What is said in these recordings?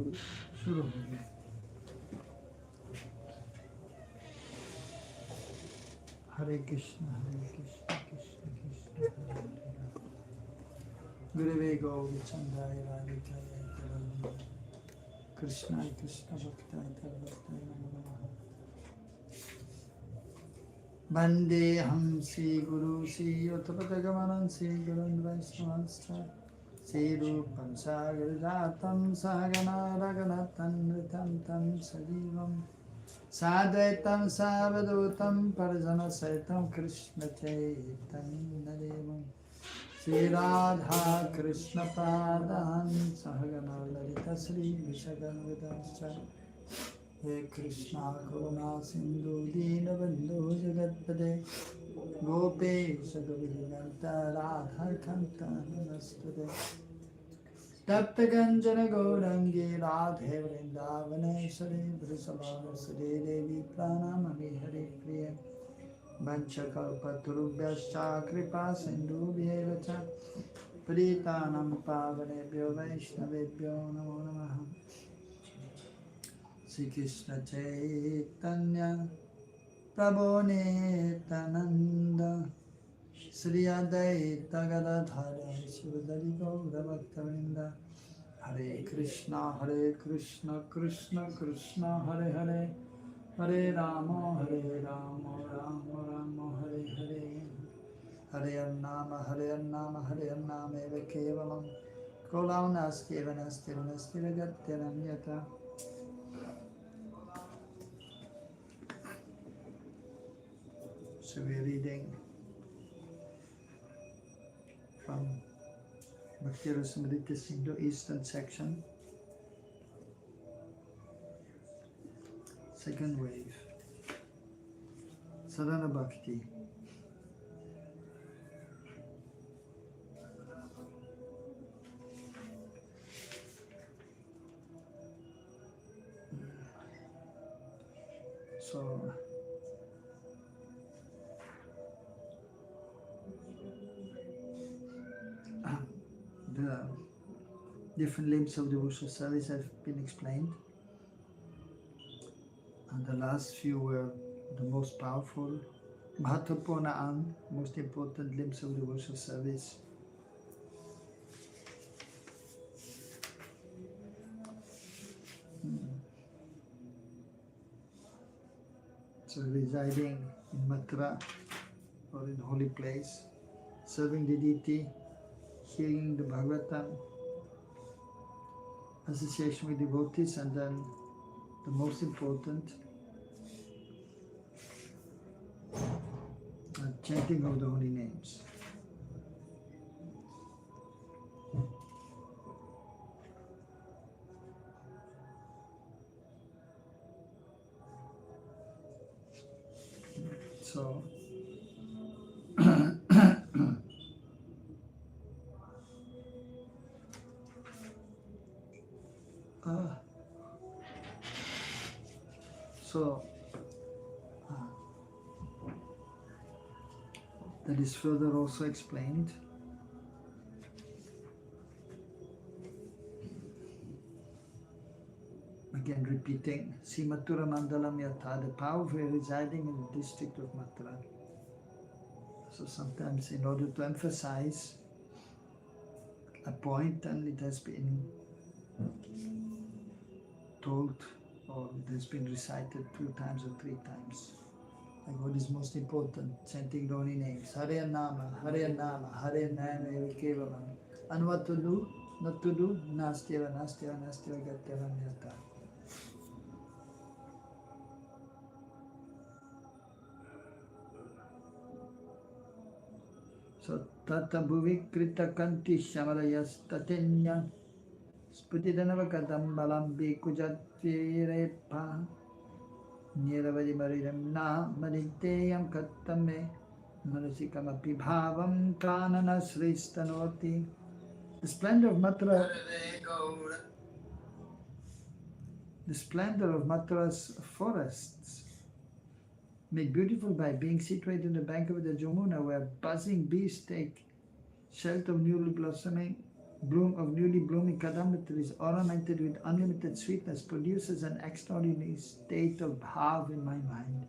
शुरू हो गया। हरे कृष्ण कृष्ण कृष्ण हरे हरे। गुरुवे गौरचंद्राय राधिकाय तदालंब कृष्णाय कृष्ण भक्ताय तद्भक्ताय नमो नमः। वंदे हम श्री गुरु श्री युतपतगमनं श्री गुरुन् वैष्णवांश्च श्री रूपं सागर जातं सहगना रघुनाथान्वितं तं सजीवम् साद्वैतं सावधूतं परिजनसहितं कृष्ण चैतन्यदेवं श्री राधा कृष्ण पादान् सहगना ललिता श्री विशाखान्वितांश्च हे कृष्णा करुणा सिंधु दीनबन्धु जगत्पते गोपेश गोपीकान्त राधाकान्त नमस्तुते तप्त कंचन गौरंगी राधे वृंदावनेश्वरी वृषभानुसुरे देवी प्रणमामि हरे प्रिय वंशकल्पतरुभ्यश्च कृपा सिन्धुभ्येव च प्रीतानं पावनेभ्यो वैष्णवेभ्यो नमो नमः। श्री कृष्ण चैतन्य प्रभु नित्यानंद श्री अद्वैत गदाधर शिवधरि गौरभक्तवृंद हरे कृष्ण कृष्ण कृष्ण हरे हरे हरे राम राम राम हरे हरे हरे नाम एव केवलं कौलां नास्त्येव नास्ति गत्यनन्यथा। So we're reading from Bhakti Rasamrita Sindhu Eastern section, second wave, Sadhana Bhakti. So the different limbs of devotional service have been explained, and the last few were the most powerful, Mahatmapurna and most important limbs of devotional service. So residing in Mathura or in holy place, serving the deity, hearing the Bhagavatam, association with devotees, and then the most important, chanting of the holy names. So so that is further also explained. Again repeating, see Mathura Mandalam Yatha, the power of residing in the district of Mathura. So sometimes in order to emphasize a point, and it has been told or it has been recited 2 times or 3 times. Like what is most important, chanting the holy names. Hare Nama, Hare Nama, Hare Nama Eva Kevalam. And what to do? Not to do, Nastyava, Nastyava, Nastyava Gatyavam Yata. So Tata Bhuvi Krita Kanti Shamalayas Tatenya Sputidanavakadam Balambi Kujatvirepa Niravadi Maridam Na Maditeyam Katame Manasikamapi Bhavam Kanana Sristanoti. The splendor of Mathura, the splendor of Mathura's forests, made beautiful by being situated on the bank of the Jamuna, where buzzing bees take shelter of newly blossoming bloom of newly blooming kadamba trees ornamented with unlimited sweetness produces an extraordinary state of bhav in my mind.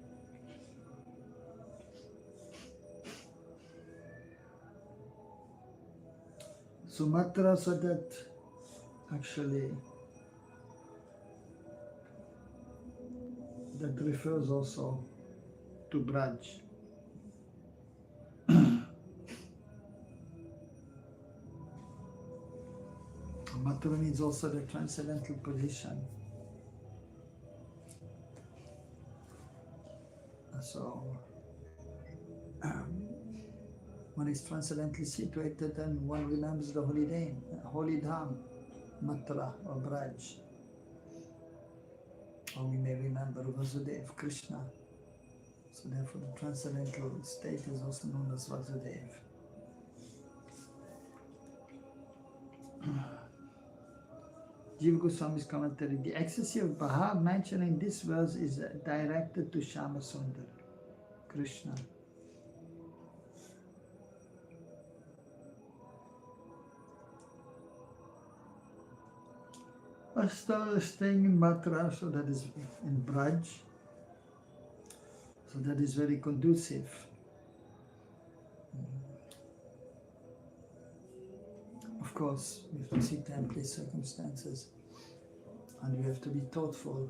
Sumatra, so that actually that refers also to Braj. Mathura means also the transcendental position. So, one is transcendently situated and one remembers the holy Dham, Mathura or Braj. Or we may remember Vasudev, Krishna. So therefore the transcendental state is also known as Vasudev. Jiva Goswami's commentary, the excessive bhav mentioned in this verse is directed to Shama Sundar, Krishna. Staying in Mathura, so that is in Braj, so that is very conducive. Of course, we have to see temporary circumstances and we have to be thoughtful.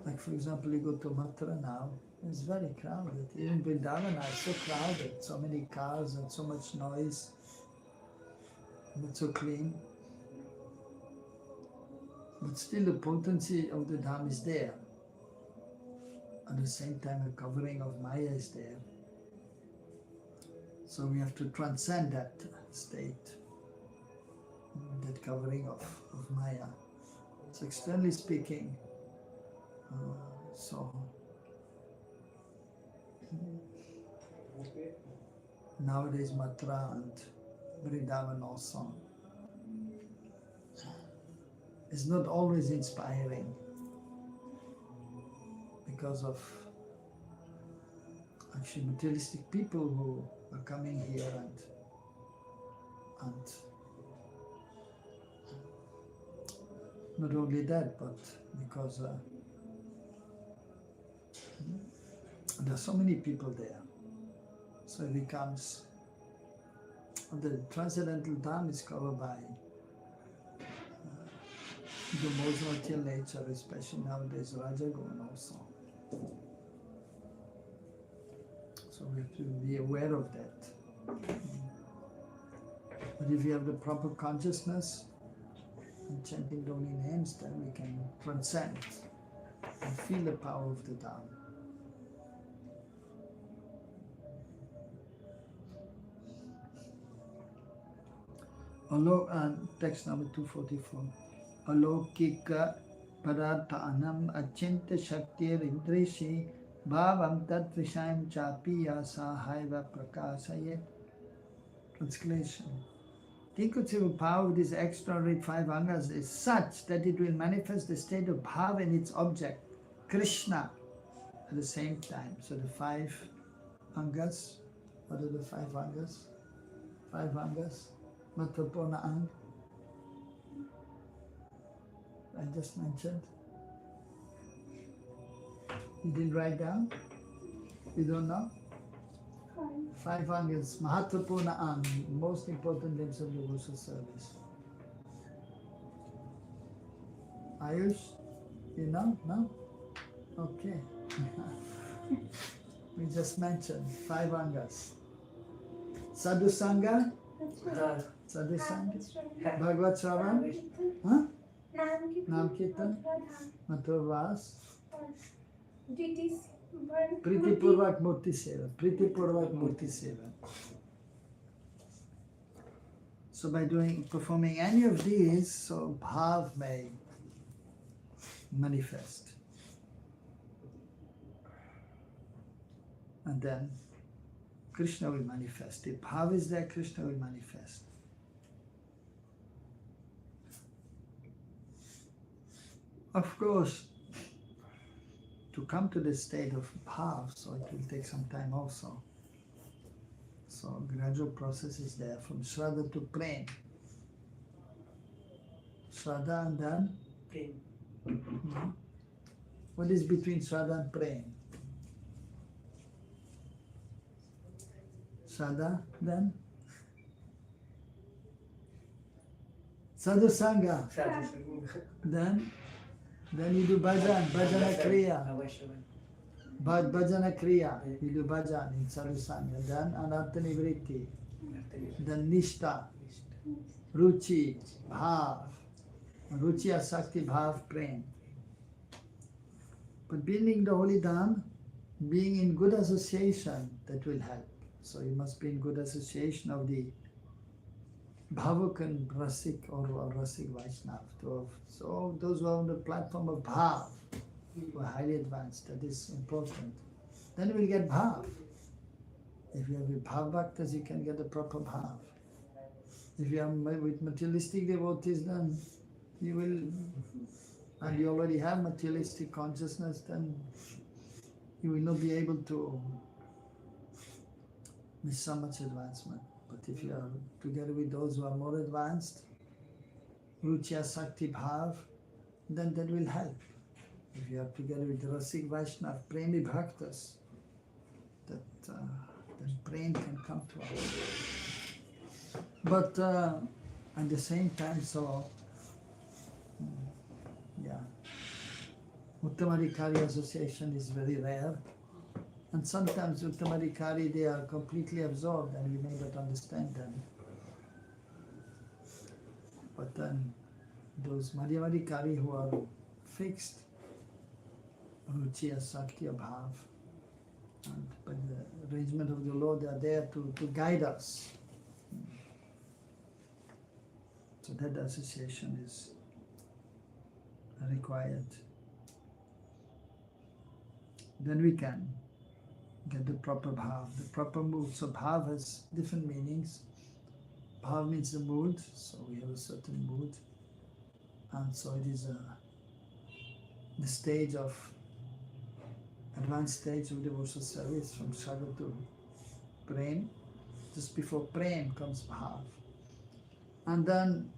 Like for example, you go to Mathura now, it's very crowded. Even Vrindavan is so crowded, so many cars and so much noise, not so clean. But still the potency of the Dham is there. At the same time, the covering of Maya is there. So we have to transcend that state, that covering of Maya. So externally speaking, nowadays Mathura and Vrindavan also is not always inspiring because of actually materialistic people who are coming here and not only that, but because there are so many people there, so it becomes, the transcendental Dham is covered by the most material nature, especially nowadays Rajagun also. So we have to be aware of that. But if we have the proper consciousness and chanting the holy names, then we can transcend and feel the power of the Dham. Text number 244. Alokika padarthanam achinta shaktir indrishi bhavam tat vishayam chapi yasahaiva prakasayet. Translation. The inconceivable power of these extraordinary 5 angas is such that it will manifest the state of bhav in its object, Krishna, at the same time. So the 5 angas, what are the 5 angas? 5 angas, Mathapona ang, I just mentioned. You didn't write down? You don't know? 5 angas, Mahatrapurna ang, most important limbs of devotional service. Ayush, you know? No? Okay. We just mentioned 5 angas. Sadhu Sangha? Sadhu Sangha? Bhagavad Shravan? Huh? Nam Kirtan? Mathura Vas? Priti Purvak Murti Seva. Priti Purvak Murti Seva. So by performing any of these, so bhav may manifest. And then Krishna will manifest. If bhav is there, Krishna will manifest. Of course, to come to the state of bhav, so it will take some time also. So gradual process is there from Shraddha to Prem. Shraddha and then? Prem. No. What is between Shraddha and Prem? Shraddha, then? Sadhu Sangha. Then you do bhajan, bhajana kriya. Bhajana kriya, you do bhajan in Sadhu Sangha. Then anartha nivritti. Then nishta, ruchi, bhav. Ruchi asakti bhav prem. But being in the holy dham, being in good association, that will help. So you must be in good association of the Bhavuk and Rasik or Rasik Vaishnav. So those who are on the platform of Bhav, who are highly advanced, that is important. Then you will get Bhav. If you have a Bhav Bhaktas, you can get a proper Bhav. If you are with materialistic devotees, then you will, and you already have materialistic consciousness, then you will not be able to miss so much advancement. But if you are together with those who are more advanced, Ruchya Sakti Bhav, then that will help. If you are together with the Rasik Vaishnav, Premi Bhaktas, that prem can come to us. But at the same time, Uttamadhikari association is very rare. And sometimes Uttamadhikari, they are completely absorbed and we may not understand them. But then those Madhyamadhikari who are fixed, Ruchi, Sakti, Bhav, and by the arrangement of the Lord, they are there to guide us. So that association is required. Then we can get the proper bhav, the proper mood. So bhav has different meanings. Bhav means the mood, so we have a certain mood. And so it is the stage of, advanced stage of devotional service from Shraddha to Prem. Just before Prem comes bhav. And then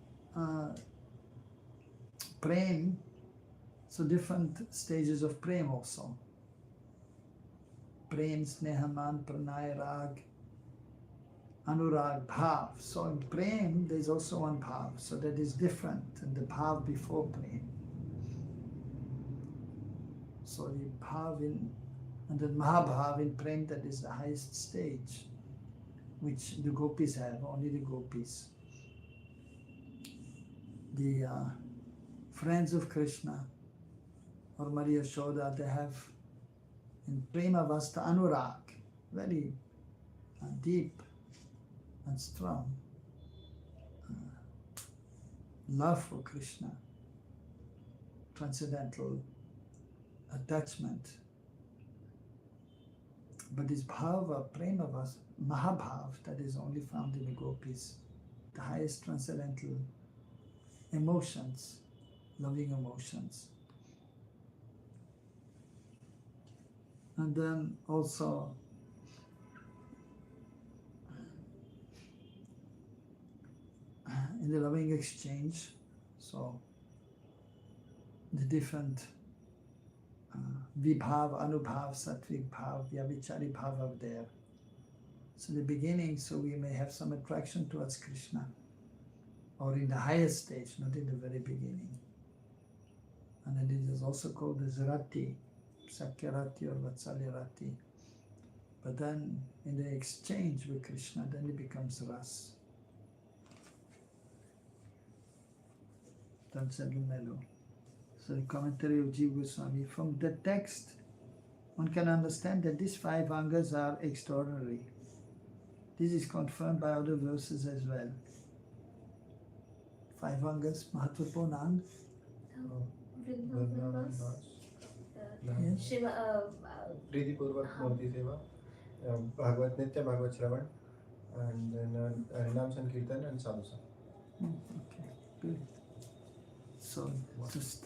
Prem, so different stages of Prem also. Prem, Snehaman, Pranay, Rag, Anurag, Bhav. So in Prem, there is also one Bhav. So that is different than the Bhav before Prem. So the Bhav and the Mahabhav in Prem, that is the highest stage, which the gopis have, only the gopis. The friends of Krishna or Maria Yashoda, they have in Prema Vasta Anurag, very deep and strong love for Krishna, transcendental attachment. But this bhava, Prema Vasta, Mahabhav, that is only found in the gopis, the highest transcendental emotions, loving emotions. And then also in the loving exchange, so the different vibhav, anubhav, sattvic bhav, vyavichari bhav are there. So the beginning, so we may have some attraction towards Krishna, or in the highest stage, not in the very beginning. And then it is also called as rati, Sakyarati or Vatsalyarati. But then in the exchange with Krishna, then it becomes ras. Melo. So the commentary of Jiva Goswami, from the text, one can understand that these 5 angas are extraordinary. This is confirmed by other verses as well. 5 angas, Mahatvapurna ang. Yes. Priti Purvak Murti Seva, Bhagavad Nitya, Bhagavad Shravan, and then Harinam Sankirtan and Sadhusa. Okay, good. So just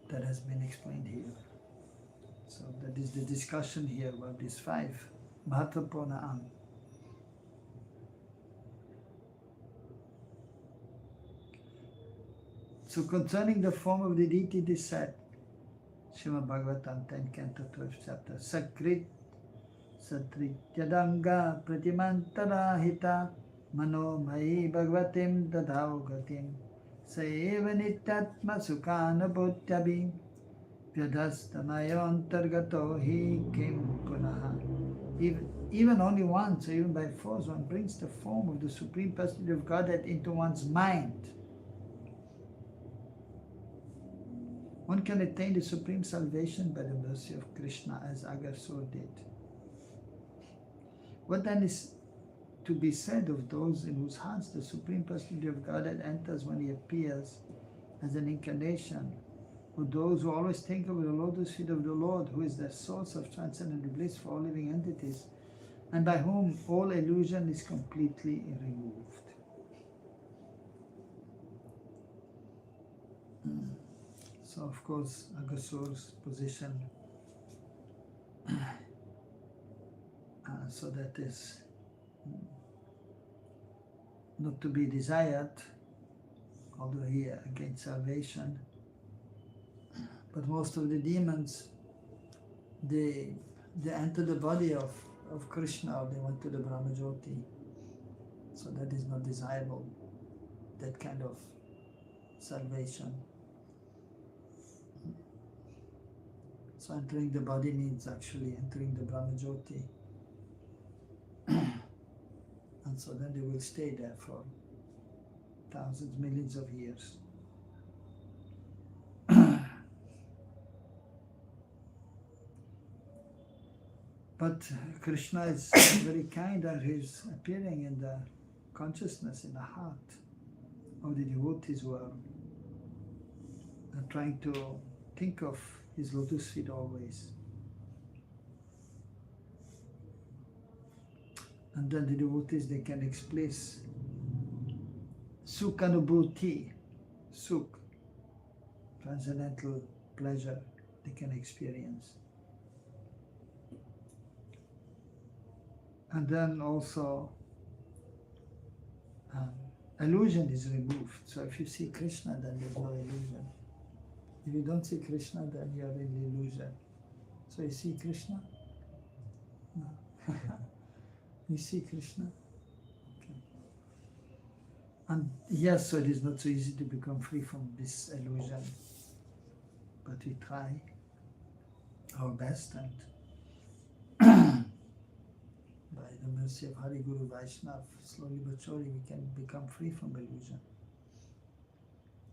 that has been explained here. So that is the discussion here about these 5 Mahatvapurna ang. So concerning the form of the deity, it is said, Srimad Bhagavatam 10 Canto 12 chapter, Sakrit Satrityadanga Pratimantarahita Mano Mai Bhagavatim Dadhaugatim Saeva Nityatma Sukhanabhutyabhi Vyadhastanayantargato Hi Kim Punaha. Even only once, or even by force, one brings the form of the Supreme Personality of Godhead into one's mind. One can attain the supreme salvation by the mercy of Krishna, as Agasur did. What then is to be said of those in whose hearts the Supreme Personality of Godhead enters when He appears as an incarnation, or those who always think of the lotus feet of the Lord, who is the source of transcendental bliss for all living entities, and by whom all illusion is completely removed. So of course, Agasur's position, so that is not to be desired, although he against salvation. But most of the demons, they enter the body of Krishna, or they went to the Brahmajyoti. So that is not desirable, that kind of salvation. So entering the body means actually entering the Brahmajyoti. And so then they will stay there for thousands, millions of years. But Krishna is very kind, and he is appearing in the consciousness, in the heart of the devotees who are trying to think of his lotus feet always. And then the devotees, they can express Sukhanubhuti, Sukh, transcendental pleasure they can experience. And then also illusion is removed. So if you see Krishna, then there's no illusion. If you don't see Krishna, then you are in illusion. So you see Krishna? No. You see Krishna? Okay. And yes, so it is not so easy to become free from this illusion. But we try our best, and by the mercy of Hari Guru Vaishnav, slowly but surely we can become free from illusion.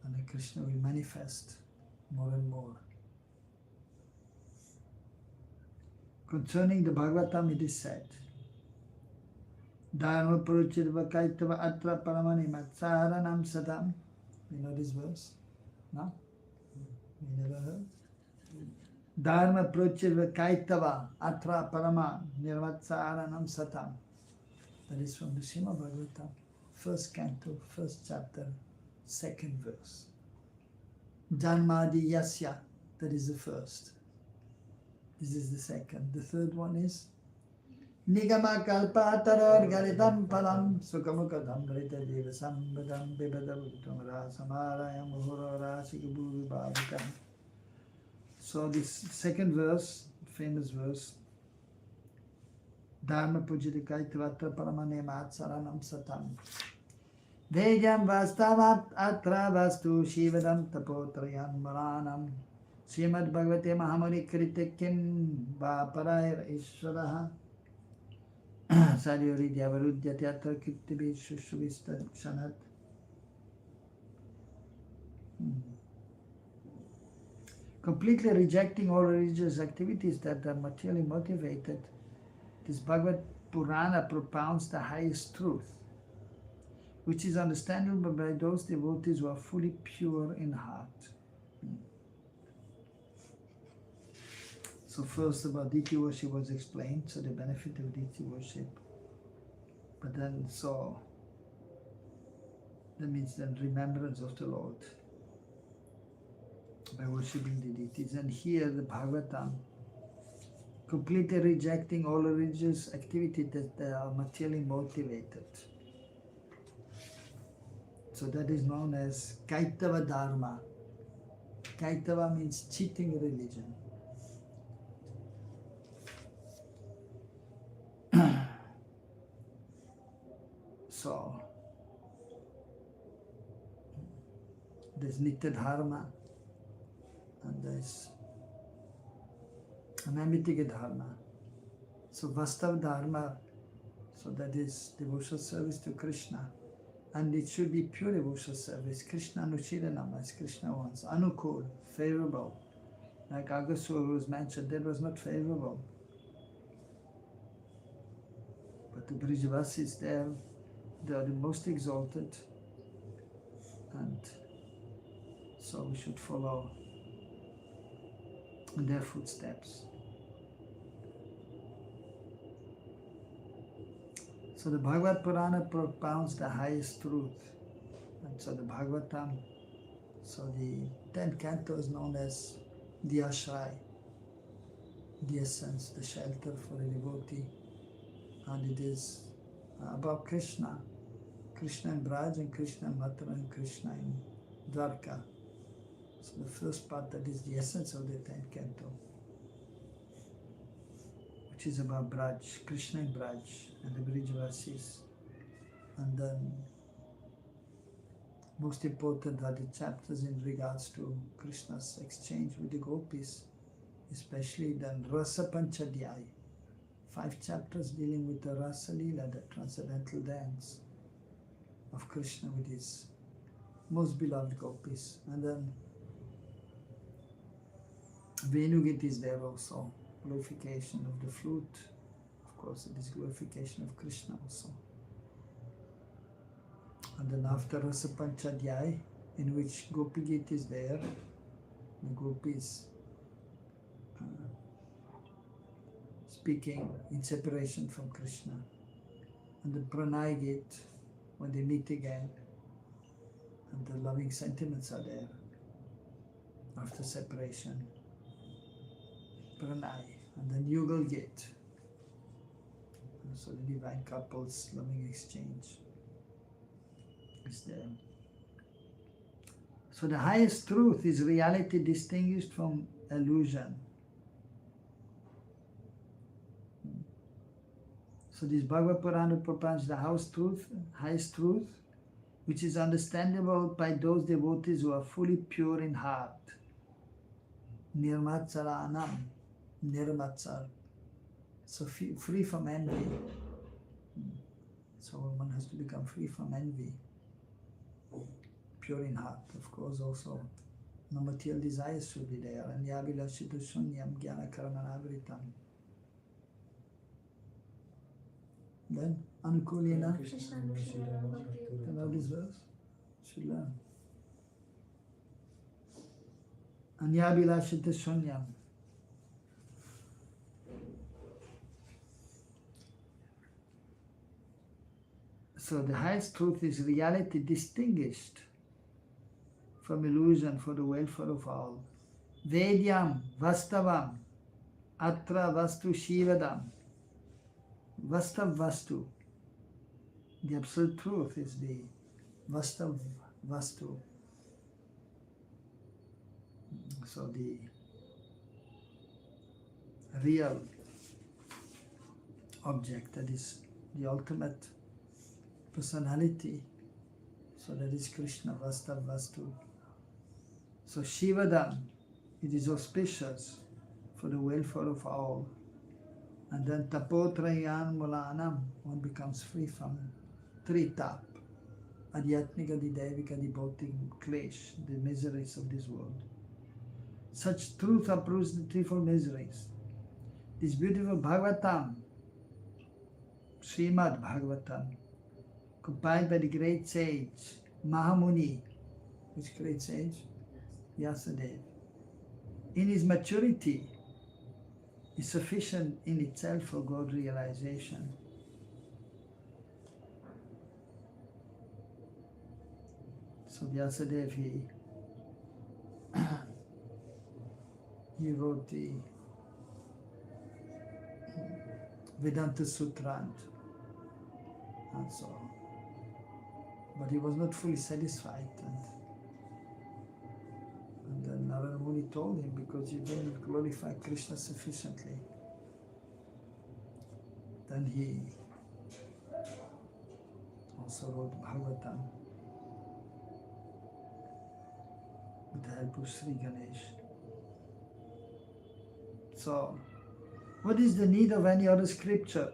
And then Krishna will manifest more and more. Concerning the Bhagavatam, it is said, Dharma Puruchirva Kaitava Atra Paramani Matsaranam Sadam. You know this verse? No? You never heard? Dharma Puruchirva Kaitava Atra Parama Nirvatsaranam Satam. That is from the Srimad Bhagavatam, first canto, first chapter, second verse. Janmadi Yasya, that is the first. This is the second. The third one is Nigama Kalpataror Galitam Palam Sukamukadam Rita Deva Sambadam Bibadavutamara Samarayam Muhurara Sikabhu Vibhavakam. So this second verse, famous verse, Dharma Pujitikaitavatra Paramane Matsaranam Satam. Vejam Vastavat Atra Vastu Shivadam Tapotrayan Maranam Srimad Bhagavate Mahamuni Kritikim Vaparair Ishvaraha Saryori Dyavarudhyati Atra Kittibi Shushuvista Kshanat. Completely rejecting all religious activities that are materially motivated, this Bhagavad Purana propounds the highest truth, which is understandable by those devotees who are fully pure in heart. So first about deity worship was explained, so the benefit of deity worship. But then so, that means then remembrance of the Lord by worshipping the deities. And here the Bhagavatam, completely rejecting all religious activity that they are materially motivated. So that is known as Kaitava Dharma. Kaitava means cheating religion. So there's Nitya Dharma and there's Anamitika Dharma. So Vastav Dharma, so that is devotional service to Krishna. And it should be pure devotional service. Krishna Anuchiranam, as Krishna wants. Anukul, favorable. Like Agasura was mentioned, that was not favorable. But the Brijavasis there, they are the most exalted. And so we should follow in their footsteps. So the Bhagavad Purana propounds the highest truth. And so the Bhagavatam, so the 10th canto is known as the ashray, the essence, the shelter for a devotee. And it is about Krishna, Krishna in Braj and Krishna in Mathura and Krishna in Dwarka. So the first part, that is the essence of the 10th canto, which is about Braj, Krishna in Braj and the Brijavasis. And then most important are the chapters in regards to Krishna's exchange with the gopis, especially the Rasa Panchadhyaya, 5 chapters dealing with the Rasa Leela, the transcendental dance of Krishna with his most beloved gopis. And then Venugit is there also, glorification of the flute. Of course, it is glorification of Krishna also. And then after Rasa Panchadhyaya, in which Gopi Gita is there, the gopis speaking in separation from Krishna. And the Pranay Gita, when they meet again, and the loving sentiments are there after separation. Pranay. And then Yugal Gita. So the divine couples loving exchange is there. So the highest truth is reality distinguished from illusion. So this Bhagavad Purana propounds the highest truth, which is understandable by those devotees who are fully pure in heart. Nirmatsaranam, nirmatsar. So free from envy. So one has to become free from envy. Pure in heart, of course, also. No material desires should be there. And yavilashitu shunyam jnana karananavritam. Then, anukulina. You know this verse? Should learn. Anyabilashita shunyam. So the highest truth is reality distinguished from illusion for the welfare of all. Vedyam, Vastavam, Atra Vastu Shivadam. Vastav Vastu. The absolute truth is the Vastav Vastu. So the real object, that is the ultimate personality. So that is Krishna, Vastav Vastu. So Shivadam, it is auspicious for the welfare of all. And then Tapotrayan Mulanam, one becomes free from 3 tap. Adhyatmika, Devika, Bhautik, Klesh, the miseries of this world. Such truth uproots the threefold miseries. This beautiful Bhagavatam, Srimad Bhagavatam, compiled by the great sage Mahamuni. Which great sage? Vyasadeva. In his maturity, is sufficient in itself for God realization. So Vyasadeva, he wrote the Vedanta Sutra, and so but he was not fully satisfied. And then Narada Muni told him, because you didn't glorify Krishna sufficiently. Then he also wrote Bhagavatam with the help of Sri Ganesh. So, what is the need of any other scripture?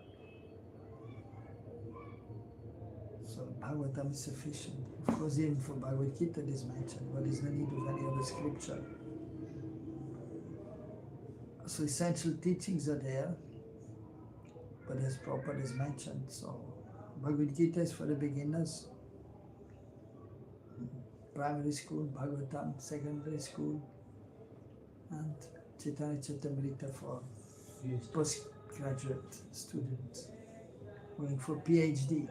So, Bhagavatam is sufficient. Of course, even for Bhagavad Gita it is mentioned. What is the need of any other scripture? So, essential teachings are there, but as Prabhupada is mentioned. So, Bhagavad Gita is for the beginners. Primary school, Bhagavatam, secondary school, and Chaitanya Charitamrita for postgraduate students going for PhD.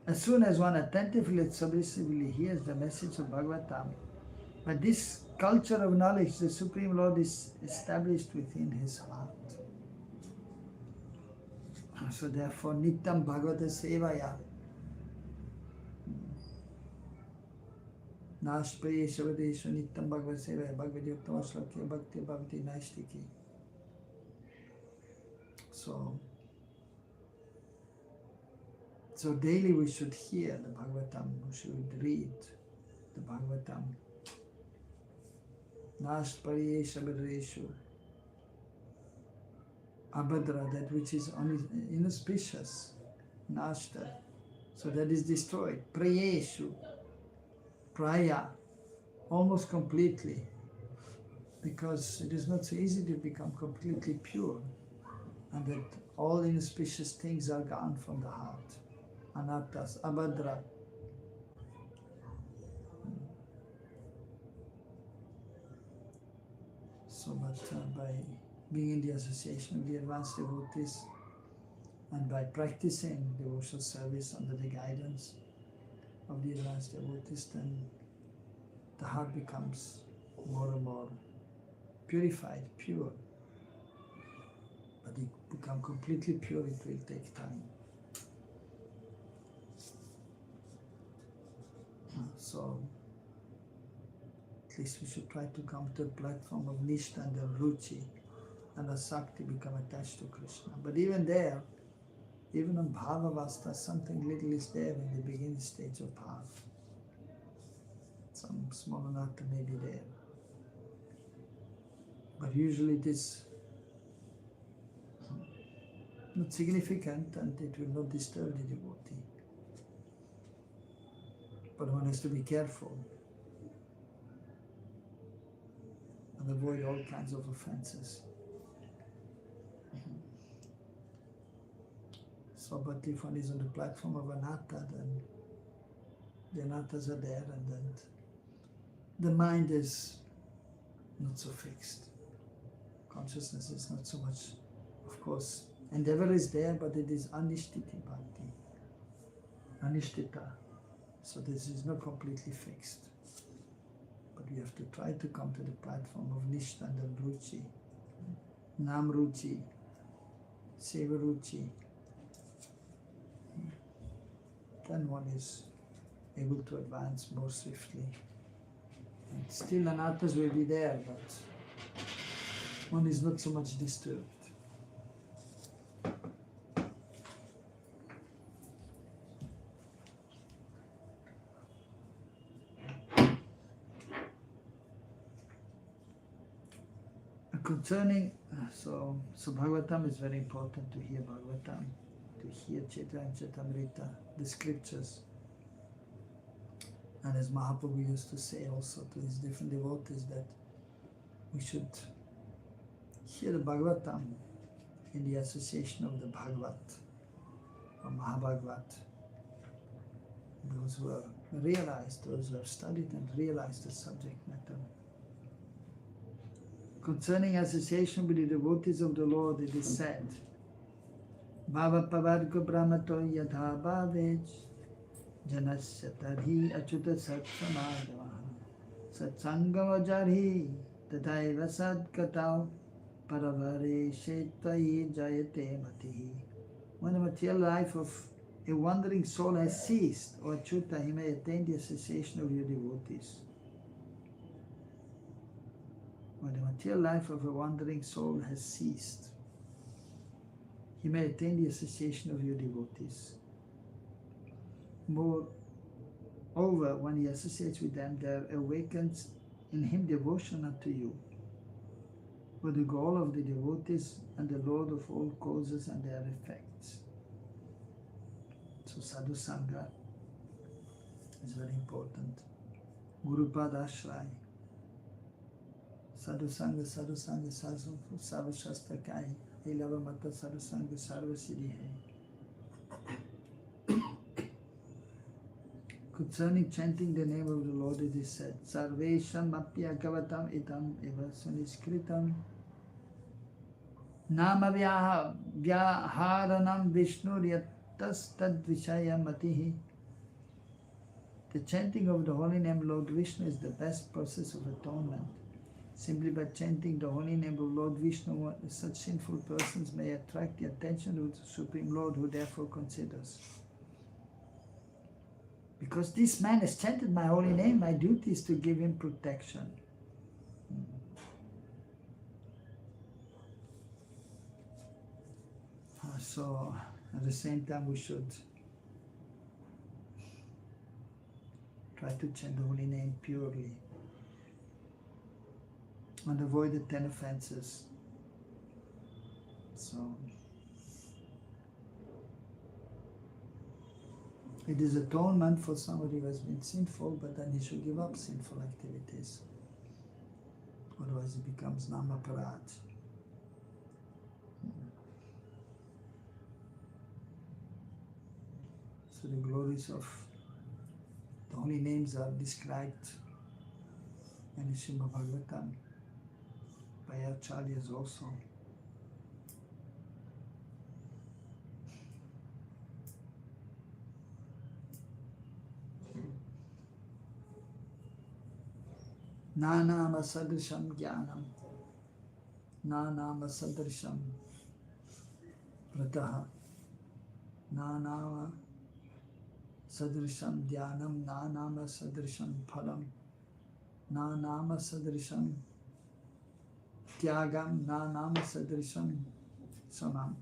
As soon as one attentively and submissively hears the message of Bhagavatam, but this culture of knowledge, the Supreme Lord is established within his heart. So therefore, Nityam Bhagavata Sevaya, Nashpaye Shavadeshu Nityam Bhagavata Sevaya, Bhagavati Uttama Shlokya Bhakti Bhavati Naistiki. So daily we should hear the Bhagavatam, we should read the Bhagavatam. Nashpaye Shavadeshu, Abhadra, that which is inauspicious, Nashta, so that is destroyed. Prayeshu, Praya, almost completely, because it is not so easy to become completely pure, and that all inauspicious things are gone from the heart. Anattas, Abhadra. So, but by being in the association of the advanced devotees and by practicing devotional service under the guidance of the advanced devotees, then the heart becomes more and more purified, pure. But to become completely pure, it will take time. So, at least we should try to come to the platform of Nishtha and Ruchi and Asakti, become attached to Krishna. But even there, even on Bhavavasta, something little is there in the beginning stage of Bhav. Some small anatta may be there. But usually it is not significant and it will not disturb the devotee. But one has to be careful and avoid all kinds of offenses. So, but if one is on the platform of anatta, then the anattas are there, and then the mind is not so fixed. Consciousness is not so much, of course, endeavor is there, but it is anishtiti bhakti, anishtita. So this is not completely fixed. But we have to try to come to the platform of Nishtha and Ruchi, Nam Ruchi, Seva Ruchi. Then one is able to advance more swiftly. And still anattas will be there, but one is not so much disturbed. Concerning, so Bhagavatam is very important, to hear Bhagavatam, to hear Chaitanya Charitamrita, the scriptures. And as Mahaprabhu used to say also to his different devotees, that we should hear the Bhagavatam in the association of the Bhagavat, or Mahabhagavat. Those who are realized, those who have studied and realized the subject matter. Concerning association with the devotees of the Lord, it is said, Bhava Pavarga Brahmato Yadha Bhavaj Janasya Tadhi Achuta Sat Samadavaha Satsangava Jarhi Tadaiva Sad Katao Paravare Shetai Jayate Matihi. When the material life of a wandering soul has ceased, or Achyuta, he may attain the association of your devotees. When the material life of a wandering soul has ceased, he may attain the association of your devotees. Moreover, when he associates with them, there awakens in him devotion unto you, for the goal of the devotees and the Lord of all causes and their effects. So sadhu sangha is very important. Gurupada Ashray. Sadhu sangha, sadhu sangha, sadhu sarva shastra kai. Ilava mata sadhu sangha, sarva siddhi hai. Concerning chanting the name of the Lord, it is said, Sarvesham apya gavatam itam eva suniskritam nama vyaharanam vishnu yatas tad vishaya matihi. The chanting of the holy name Lord Vishnu is the best process of atonement. Simply by chanting the holy name of Lord Vishnu, such sinful persons may attract the attention of the Supreme Lord, who therefore considers, because this man has chanted my holy name, my duty is to give him protection. So, at the same time, we should try to chant the holy name purely and avoid the 10 offenses. So, it is atonement for somebody who has been sinful, but then he should give up sinful activities. Otherwise it becomes namaparad. So the glories of the holy names are described in the Srimad Bhagavatam by acharyas also. Nanama sadrisham jnanam, nanama sadrisham vrataha, nanama sadrisham dhyanam, nanama sadrisham phalam, nanama sadrisham tyagam, nanama sadrisham samam,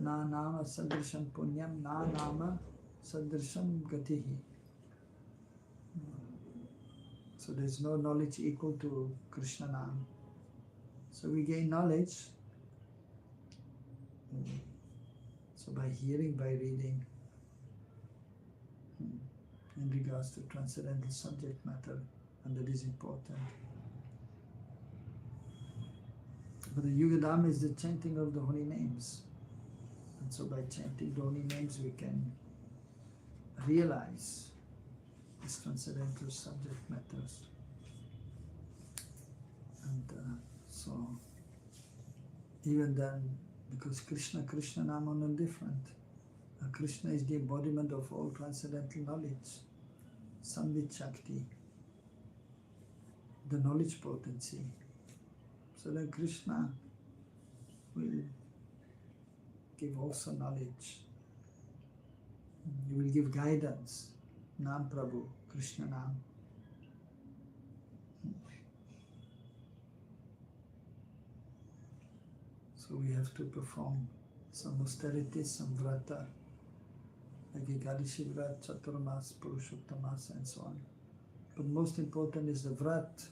nanama sadrisham punyam, nanama sadrisham gatihi. So there is no knowledge equal to Krishna Nam. So we gain knowledge. So by hearing, by reading, in regards to transcendental subject matter, and that is important. But the Yugadam is the chanting of the holy names. And so by chanting the holy names, we can realize these transcendental subject matters. And so, even then, because Krishna Nam are not different. Krishna is the embodiment of all transcendental knowledge, Samvit Shakti, the knowledge potency. So then Krishna will give also knowledge. He will give guidance. Nam Prabhu, Krishna Nam. So we have to perform some austerities, some vrata, like Ekadashi Vrat, Chaturmas, Purushottamas, and so on. But most important is the vrat,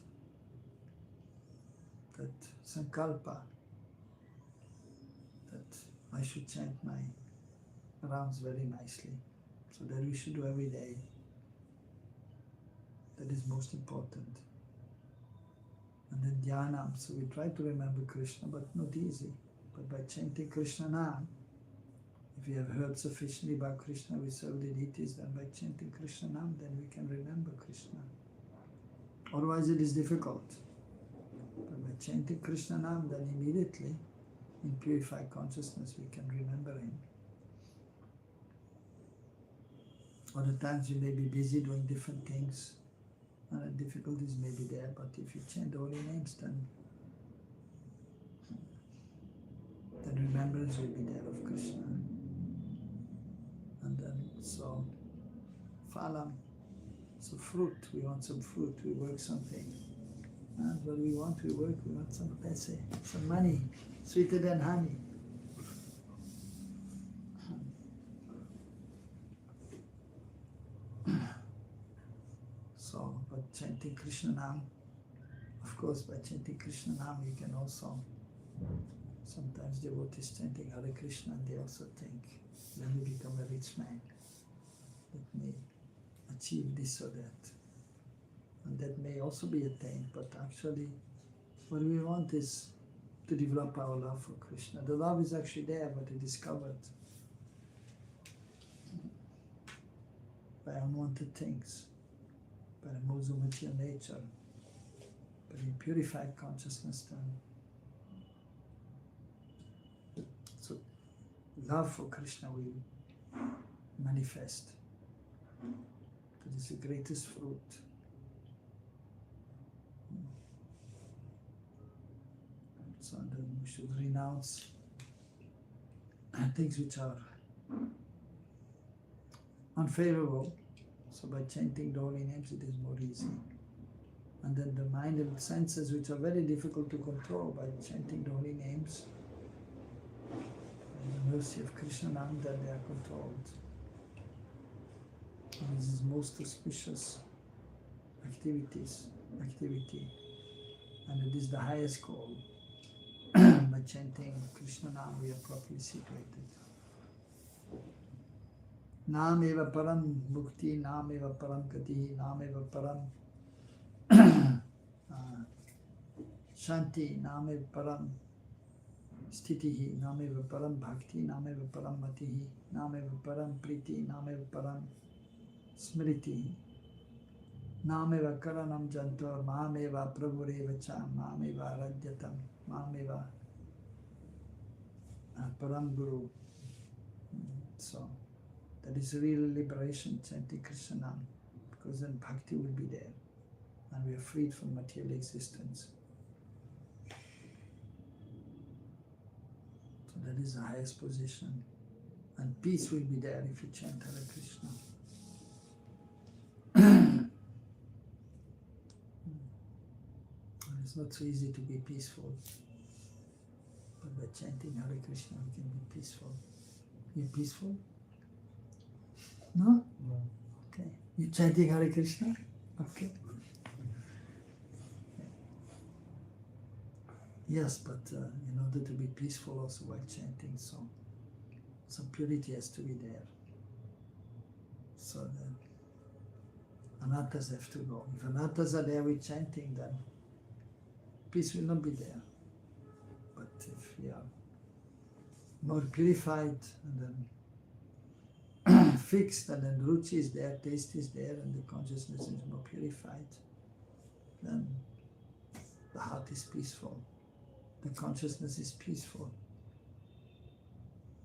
that sankalpa, that I should chant my rounds very nicely. So that we should do every day. That is most important. And then dhyanam, so we try to remember Krishna, but not easy. But by chanting Krishna Nam, if we have heard sufficiently about Krishna, we serve the deities, then by chanting Krishna Nam, then we can remember Krishna. Otherwise it is difficult. But by chanting Krishna Nam, then immediately, in purified consciousness, we can remember him. Other times you may be busy doing different things, and difficulties may be there, but if you chant the holy names, then remembrance will be there of Krishna. And then, so, phalam, so fruit, we want some fruit, we work something. And what we want, we want some paise, some money, sweeter than honey. So, by chanting Krishna Nam, of course, by chanting Krishna Nam, you can also, sometimes devotees chanting Hare Krishna, and they also think, let me become a rich man, let me achieve this or that. And that may also be attained, but actually, what we want is to develop our love for Krishna. The love is actually there, but it is covered by unwanted things, by the modes of material nature. But in purified consciousness, then, so love for Krishna will manifest. That is the greatest fruit. So then we should renounce things which are unfavorable. So by chanting the holy names, it is more easy. And then the mind and senses, which are very difficult to control, by chanting the holy names, by the mercy of Krishna, then they are controlled. And this is most auspicious activity, and it is the highest goal. By chanting Krishna Nam, we are properly situated. Nam eva param mukti, nam eva param gati, nam eva param shanti, nam eva param sthitihi, nam eva param bhakti, nam eva param matihi, nam eva param priti, nam eva param smriti, nam eva karanam jantor, mam eva prabhureva cha, mam eva radyatam, mam eva param guru. So that is real liberation, chanting Krishna Nam, because then bhakti will be there and we are freed from material existence. So that is the highest position. And peace will be there if you chant Hare Krishna. It's not so easy to be peaceful, but by chanting Hare Krishna we can be peaceful. You peaceful? No? No. Okay. You chanting Hare Krishna? Okay. Yes, but in order to be peaceful also while chanting, so some purity has to be there. So the anattas have to go. If anattas are there with chanting, then peace will not be there. But if we are more purified and then fixed, and then ruchi is there, taste is there, and the consciousness is more purified, then the heart is peaceful, the consciousness is peaceful,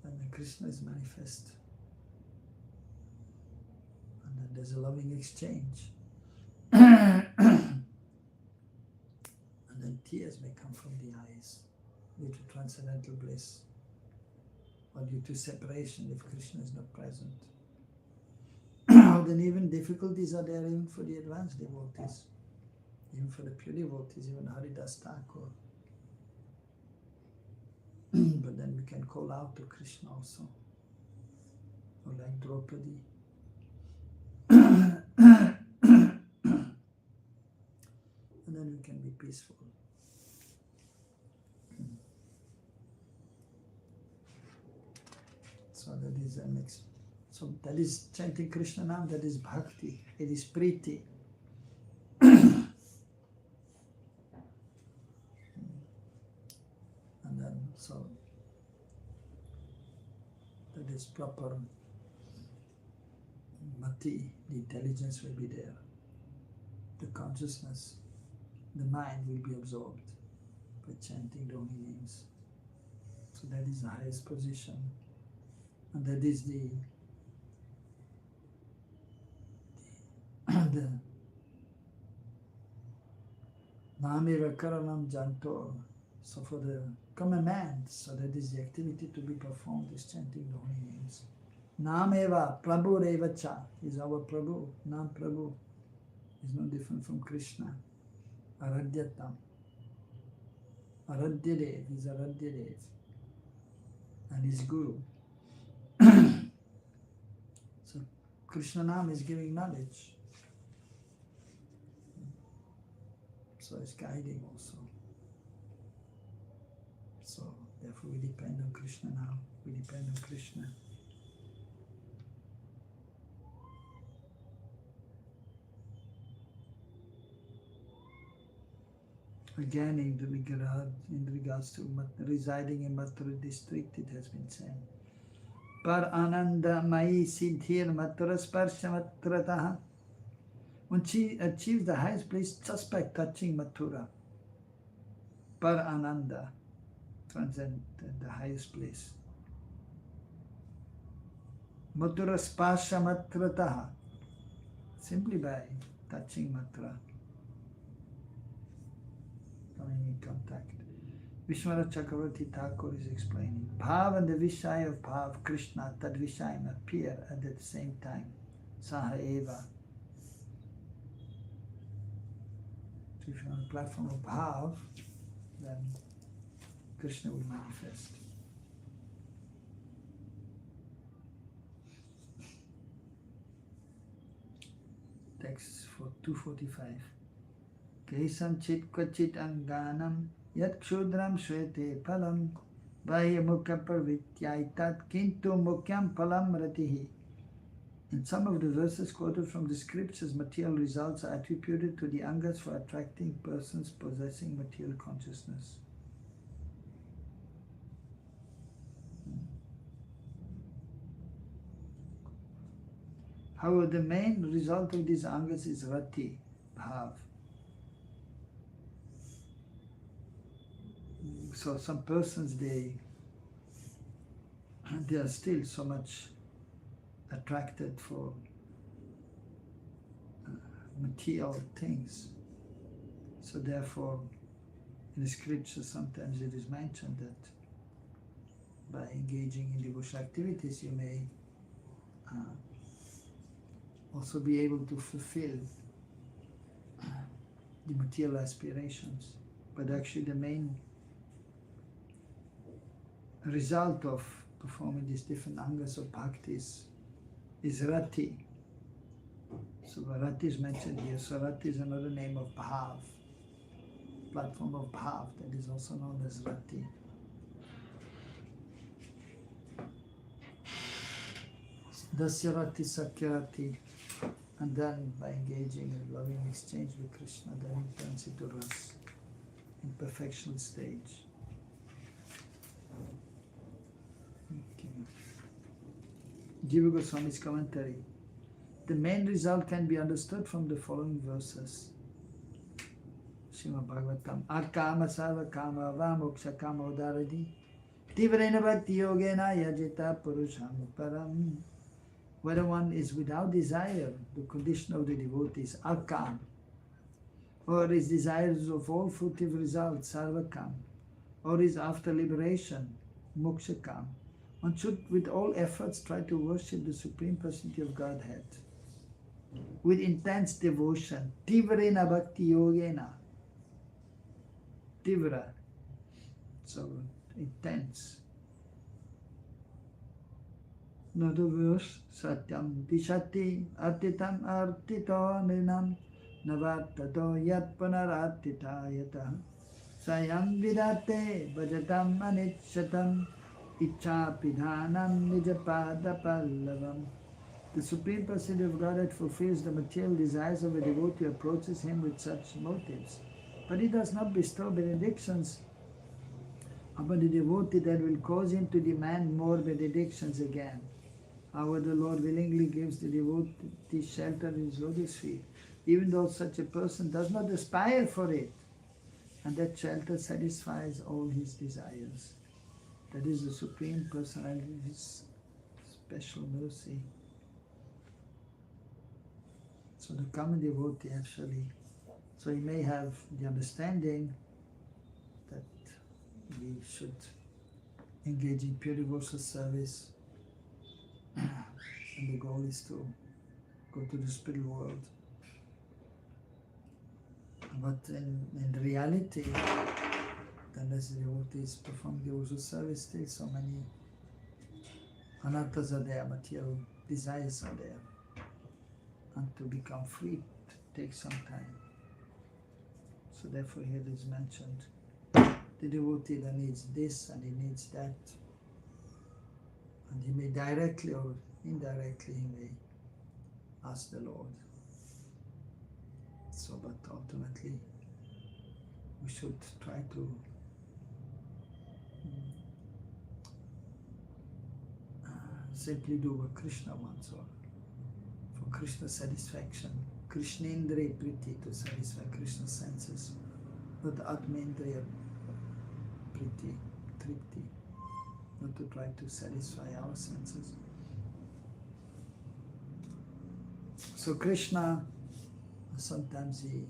and then Krishna is manifest. And then there's a loving exchange. And then tears may come from the eyes due to transcendental bliss, or due to separation if Krishna is not present. Then even difficulties are there even for the advanced devotees, even for the pure devotees, even Haridas Thakur. But then we can call out to Krishna also, or like Draupadi. And then we can be peaceful. So that is the next. So that is chanting Krishna Nam, that is bhakti, it is priti. And then so that is proper mati, the intelligence will be there. The consciousness, the mind will be absorbed by chanting the holy names. So that is the highest position. And that is the Namira Karanam Jantor. So for the common man, so that is the activity to be performed is chanting the holy names. Nameva Prabhu Revacha is our Prabhu. Nam Prabhu is no different from Krishna. Aradhyatam. Aradhyadev is Aradhyadev and his Guru. So Krishna Nam is giving knowledge. So it's guiding also. So therefore we depend on Krishna now. We depend on Krishna. Again, in regards to residing in Mathura district, it has been said. Par Ananda Mai Siddhir Mathura Sparsha Mathurataha. When she achieves the highest place just by touching Mathura. Par Ananda, transcend the highest place. Mathura Sparsha Mathurataha. Simply by touching Mathura. Coming in contact. Vishwanath Chakravarti Thakur is explaining. Bhav and the Vishaya of Bhav, Krishna, Tad Vishayam appear at the same time. Saha Eva. So if you're on the platform of Bhav, then Krishna will manifest. Text for 245. Kesam chit kvachit anganam yat kshudram shvete phalam vaya mukha parvityaitat kintu mukyam phalam ratihi. In some of the verses quoted from the scriptures, material results are attributed to the angas for attracting persons possessing material consciousness. However, the main result of these angas is rati, bhav. So some persons, they are still so much attracted for material things. So therefore, in the scriptures sometimes it is mentioned that by engaging in devotional activities you may also be able to fulfill the material aspirations. But actually the main result of performing these different angas of bhaktis is rati. So rati is mentioned here. So rati is another name of bhav, platform of bhav, that is also known as rati. Dasya rati sakya rati. And then by engaging in loving exchange with Krishna, then it turns into ras, in perfection stage. Jiva Goswami's commentary. The main result can be understood from the following verses. Srimad Bhagavatam. Akama sarva kama va moksha kama udaradi tivrena bhakti yogena yajita purusham param. Whether one is without desire, the condition of the devotee is akam, or is desirous of all fruitive results, sarvakam, or is after liberation, mokshakam. One should, with all efforts, try to worship the Supreme Personality of Godhead with intense devotion. Tivrena bhakti yogena. Tivra. So intense. Another verse, Satyam Dishati Artitam Artito Ninam Navartato Yat Punaratita Yata Sayam Vidate Bhajatam Anichatam Icha Pidhanam Nijapada Pallavam. The Supreme Personality of Godhead fulfills the material desires of a devotee who approaches him with such motives. But he does not bestow benedictions upon the devotee that will cause him to demand more benedictions again. However, the Lord willingly gives the devotee shelter in his lotus feet, even though such a person does not aspire for it, and that shelter satisfies all his desires. That is the Supreme Personality's special mercy. So the common devotee actually, so he may have the understanding that we should engage in pure devotional service, and the goal is to go to the spiritual world. But in reality, then as the devotees perform devotional service, still so many anarthas are there, material desires are there. And to become free takes some time. So therefore here it is mentioned, the devotee that needs this and he needs that. And he may directly or indirectly, he may ask the Lord. So, but ultimately, we should try to simply do what Krishna wants, or for Krishna's satisfaction. Krishnendriya priti, to satisfy Krishna's senses, not Atmendriya priti, tripti, not to try to satisfy our senses. So Krishna, sometimes he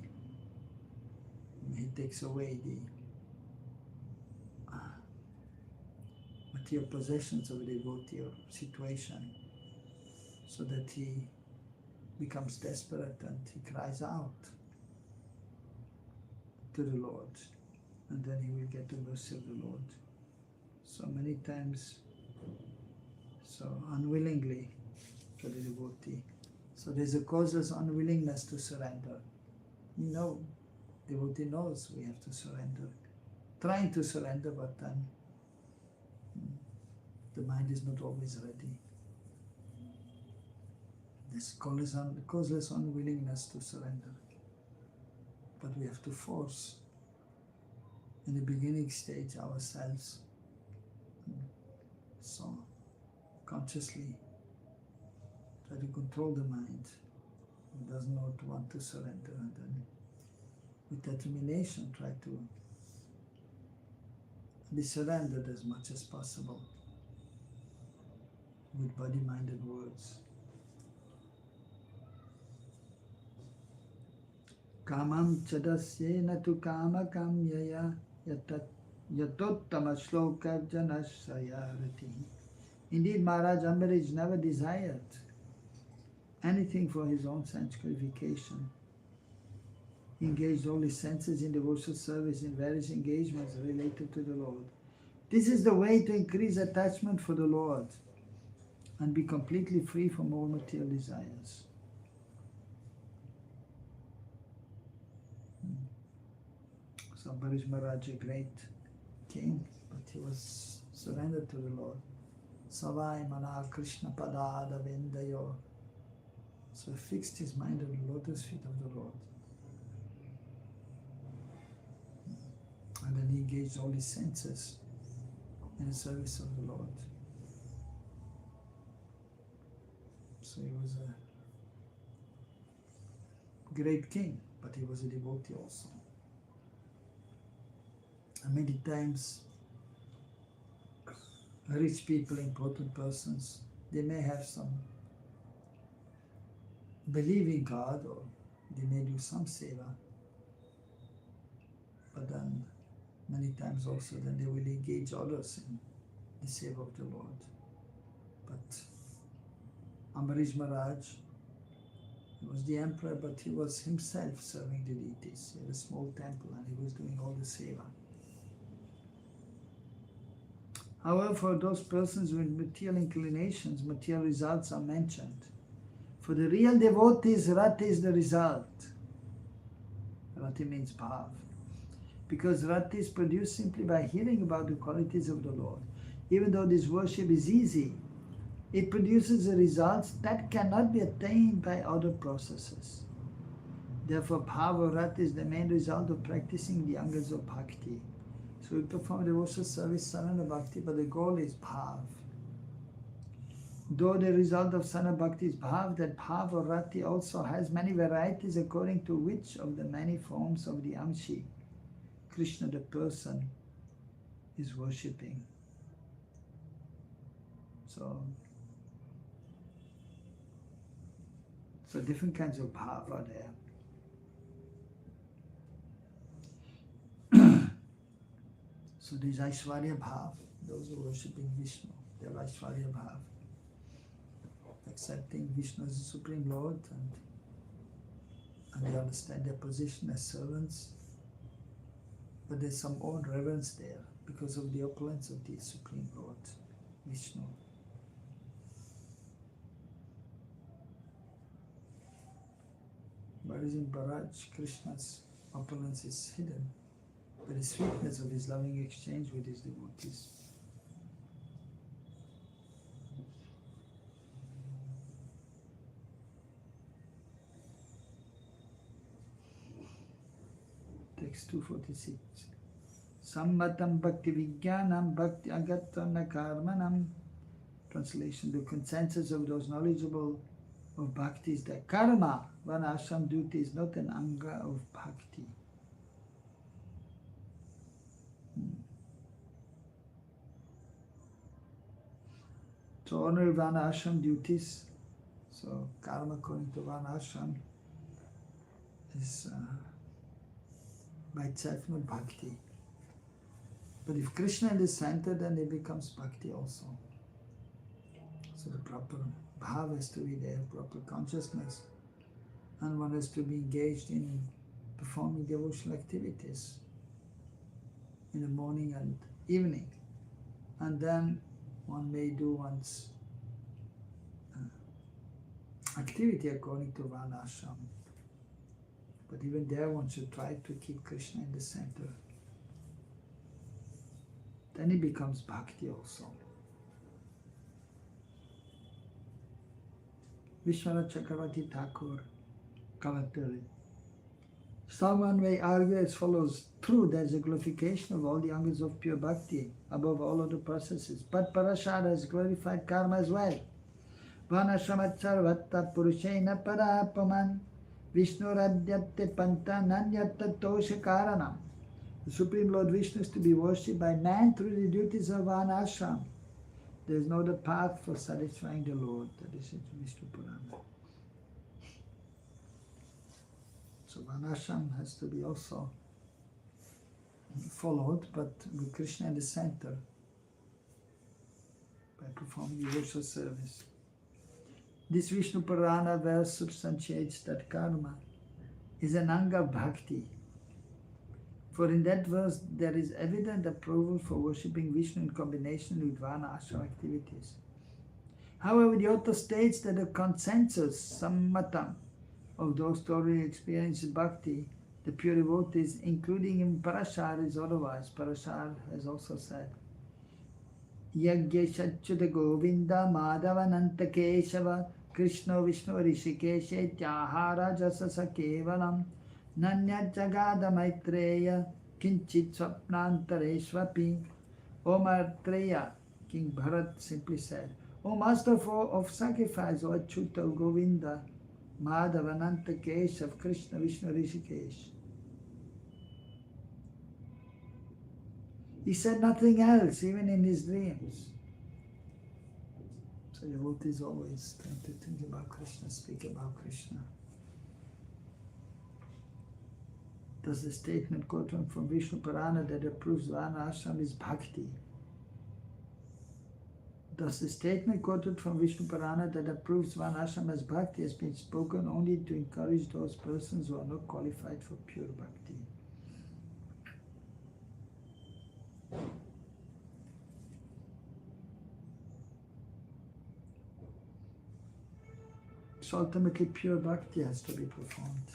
takes away the material possessions of the devotee or situation, so that he becomes desperate and he cries out to the Lord, and then he will get the mercy of the Lord. So many times, so unwillingly for the devotee. So there's a causeless unwillingness to surrender. Devotee knows we have to surrender, trying to surrender, but then the mind is not always ready. This causeless unwillingness to surrender. But we have to force, in the beginning stage, ourselves. So, consciously try to control the mind. It does not want to surrender, and then with determination try to be surrendered as much as possible with body, mind and words. Kamam chadasyena tu kama kamyaya yatottama shloka janasayarati. Indeed, Maharaj Ambarish never desired anything for his own sense gratification. He engaged all his senses in devotional service in various engagements related to the Lord. This is the way to increase attachment for the Lord and be completely free from all material desires. So Ambarish Maharaj, a great king, but he was surrendered to the Lord. Savai mana Krishna padada vendayo. So he fixed his mind on the lotus feet of the Lord. And then he engaged all his senses in the service of the Lord. So he was a great king, but he was a devotee also. And many times, rich people, important persons, they may have some believe in God, or they may do some seva, but then many times also then they will engage others in the seva of the Lord. But Ambarish Maharaj, he was the emperor, but he was himself serving the deities. He had a small temple and he was doing all the seva. However, for those persons with material inclinations, material results are mentioned. For the real devotees, Rati is the result. Rati means bhav. Because Rati is produced simply by hearing about the qualities of the Lord. Even though this worship is easy, it produces the results that cannot be attained by other processes. Therefore, bhav or Rati is the main result of practicing the angas of bhakti. So we perform devotional service, sarana bhakti, but the goal is bhav. Though the result of sarana bhakti is bhav, that bhav or rati also has many varieties according to which of the many forms of the Amshi, Krishna the person, is worshipping. So different kinds of bhav are there. So there's Aishwarya Bhav, those who are worshipping Vishnu, they have Aishwarya Bhav. The accepting Vishnu as the Supreme Lord, and they understand their position as servants. But there's some own reverence there because of the opulence of the Supreme Lord, Vishnu. Whereas in Bharaj, Krishna's opulence is hidden, but the sweetness of his loving exchange with his devotees. Text 246. Sammatam bhakti vijnanam bhakti agatana karmanam. Translation: the consensus of those knowledgeable of bhakti is that karma, varnashram duty, is not an anga of bhakti. So honor varnashram duties. So karma according to varnashram is by itself not bhakti. But if Krishna is the center, then it becomes bhakti also. So the proper bhava has to be there, proper consciousness, and one has to be engaged in performing devotional activities in the morning and evening. And then one may do one's activity according to varnashram. But even there one should try to keep Krishna in the center. Then it becomes bhakti also. Vishwanath Chakravarti Thakur, commentary. Someone may argue as follows: true, there is a glorification of all the angas of pure bhakti above all other processes, but Parashara has glorified karma as well. Vanashramat sarvatta purushena parapaman Vishnu radhyate panta nanyata tosha karanam. The Supreme Lord Vishnu is to be worshipped by man through the duties of Varnashram. There is no other path for satisfying the Lord. That is in Vishnu Purana. So Varnashram has to be also followed, but with Krishna in the center by performing devotional service. This Vishnu Purana verse substantiates that karma is an anga of bhakti. For in that verse there is evident approval for worshipping Vishnu in combination with Varna ashram activities. However, the author states that the consensus, sammatam, of those who already experience bhakti, the pure devotees, including in Parashar, is otherwise. Parashar has also said, Yagya Shachyuta Govinda Madhavananta Keshava Krishna Vishnu Rishikeshe Tyahara Jasasa Kevalam Nanya Jagada Maitreya Kinchit Swapnantareshvapi. O Maitreya, King Bharat simply said, O Master of sacrifice, O Achyuta, O Govinda, Madhavananta Keshav, Krishna Vishnu Rishikesh. He said nothing else, even in his dreams. So devotees always tend to think about Krishna, speak about Krishna. Does the statement quoted from Vishnu Purana that approves Varna ashram is bhakti? Thus the statement quoted from Vishnu Purana that approves Varna ashram as bhakti has been spoken only to encourage those persons who are not qualified for pure bhakti. So ultimately pure bhakti has to be performed.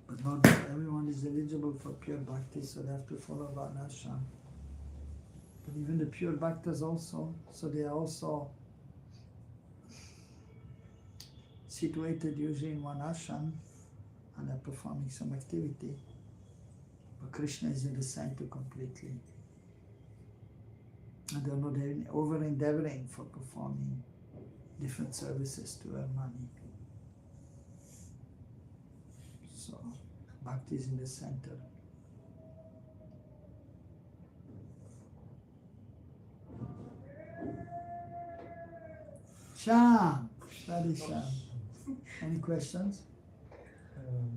But not everyone is eligible for pure bhakti, so they have to follow Varna ashram. But even the pure bhaktas also, so they are also situated usually in one ashram and are performing some activity. But Krishna is in the center completely. And they are not over-endeavoring for performing different services to earn money. So, bhakti is in the center. Sham! Shadi Sham. Any questions?